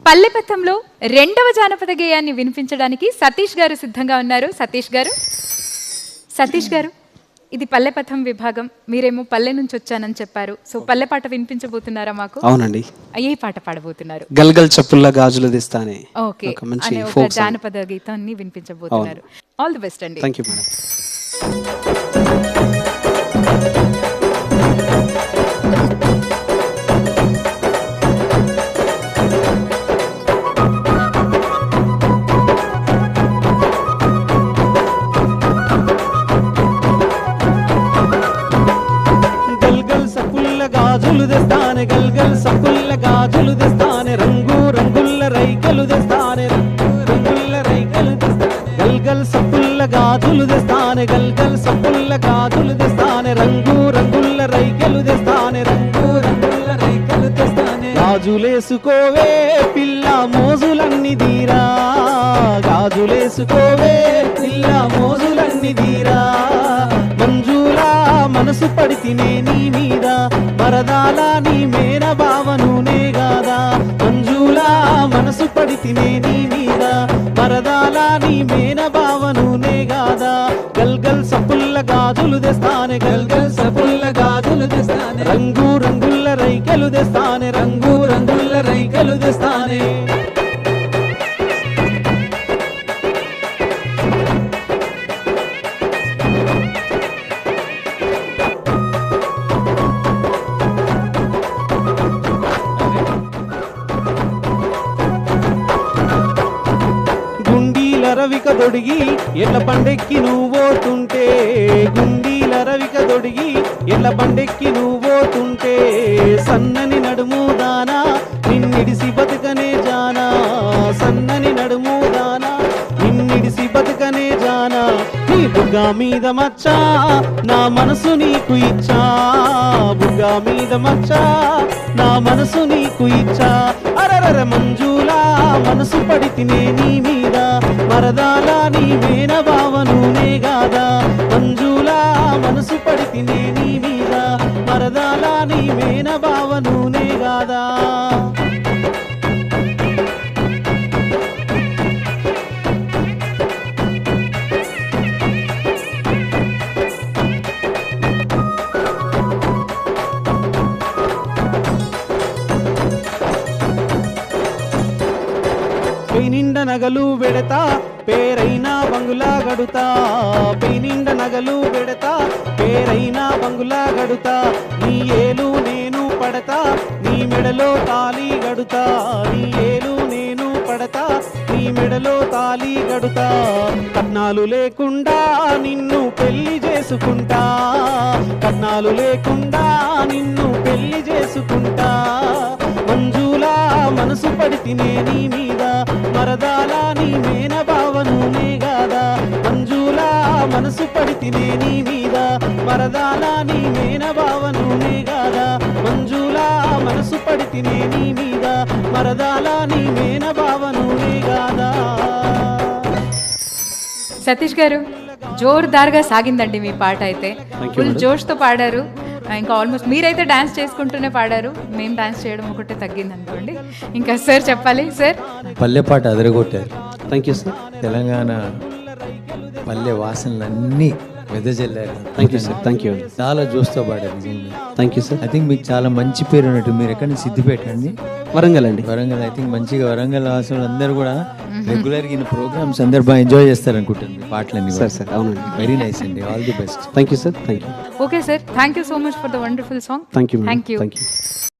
పల్లెపథంలో రెండవ జానపద గేయాన్ని వినిపించడానికి సతీష్ గారు సిద్ధంగా ఉన్నారు. సతీష్ గారు ఇది పల్లెపథం విభాగం. మీరేమో పల్లె నుంచి వచ్చానని చెప్పారు. సో పల్లె పాట వినిపించబోతున్నారా మాకు? అవునండి. ఏ పాట పాడబోతున్నారు? గల్గల్ చప్పుల్లా గాజులు దిస్తానే. ఓకే, ఒక మంచి అనే ఒక ఫోక్ సాంగ్. జానపద గీతాన్ని వినిపించబోతున్నారు. ఆల్ ది బెస్ట్ అండి. Thank you madam. గాజులు తెస్తానే గల్గల్ సప్పుల్ల గాజులు తెస్తానే రంగు రంగుల్ల రైకలు తెస్తానే రంగుల్ల రైకలు తెస్తానే గల్గల్ సప్పుల్ల గాజులు తెస్తానే గల్గల్ సప్పుల్ల గాజులు తెస్తానే రంగు రంగుల్ల రైకలు తెస్తానే రంగు రంగుల్ల రైకలు తెస్తానే గాజులేసుకోవే పిల్ల మోజులన్నీ దీరా గాజులేసుకోవే పిల్ల మోజులన్నీ దీరా మంజులా మనసు పడితినే నీ మీద మరదాల నీ మేన భావనునే గాదా మంజులా మనసు పడితినే నీ మీద మరదాల నీ మేన భావనునే గాదా గల్గల్ సప్పుల్ల గాజులు తెస్తానే గల్గల్ సప్పుల్ల గాజులు తెస్తానే రంగు రంగుల్ల రైకలు తెస్తానే రంగు రంగుల్ల రైకలు తెస్తానే రవిక దొడిగి ఎల్ల బండెక్కి నువ్వోతుంటే గుండీల రవిక దొడిగి ఎల్ల బండెక్కి నువ్వోతుంటే సన్నని నడుము దానా నిన్నిడిసి బతుకనే జానా సన్నని నడుము దానా నిన్నిడిసి బతుకనే జానా నీ బుగ్గ మీద మచ్చా నా మనసు నీకు ఇచ్చా బుగ్గ మీద మచ్చా నా మనసు నీకు ఇచ్చా అరరర మంజులా మనసు పడితినే నీ మీద మరదాల నీ మేన భావనునే గాదా మంజులా మనసు పడితినే నీ మీద మరదాల నీ మేన భావనునే గాదా పెయినిండ నగలు వెడతా పేరైనా బంగులా గడుతా పెయినిండ నగలు వెడతా పేరైనా బంగులా గడుతా నీ ఏలు నేను పడతా నీ మెడలో తాళి గడుతా నీ ఏలు నేను పడతా నీ మెడలో తాళి గడుతా కట్నాలు లేకుండా నిన్ను పెళ్లి చేసుకుంటా కట్నాలు లేకుండా నిన్ను పెళ్లి చేసుకుంటా మంజులా మనసు పడితినే నీ మీద మరదాల నీ మేన భావనునే గాదా మంజులా మనసు పడితినే నీ మీద మరదాల నీ మేన భావనునే గాదా మంజులా మనసు పడితినే నీ మీద మరదాల నీ మేన భావనునే గాదా. సతీష్ గారు జోరుదారుగా సాగిందండి మీ పాట అయితే. ఫుల్ జోష్తో పాడారు. ఇంకా ఆల్మోస్ట్ మీరైతే డాన్స్ చేసుకుంటూనే పాడారు. మేము డాన్స్ చేయడం ఒకటే తగ్గింది అనుకోండి. ఇంకా సార్ చెప్పాలి. సార్ పల్లె పాట అదరగొట్టారు. Thank you sir. తెలంగాణ పల్లె వాసనలన్నీ వెదజల్లారు. Thank you sir. Thank you. చాలా జోస్తో పాడారు నిజంగా. Thank you sir. I think మీకు చాలా మంచి పేరు ఉన్నట్టు. మీరు ఎక్కడ నుంచి? సిద్దిపేట అండి? వరంగల్ అండి. వరంగల్. ఐ థింక్ మంచిగా వరంగల్ వాసులు అందరూ కూడా రెగ్యులర్గా ఈ ప్రోగ్రామ్స్ అందరు బాగా ఎంజాయ్ చేస్తారు అనుకుంటాను మీ పాటలన్నీ. సార్ సార్ అవునండి. వెరీ నైస్ అండి. All the best. Thank you sir. Thank you. Okay sir, thank you so much for the wonderful song. Thank you. Thank you. Thank you.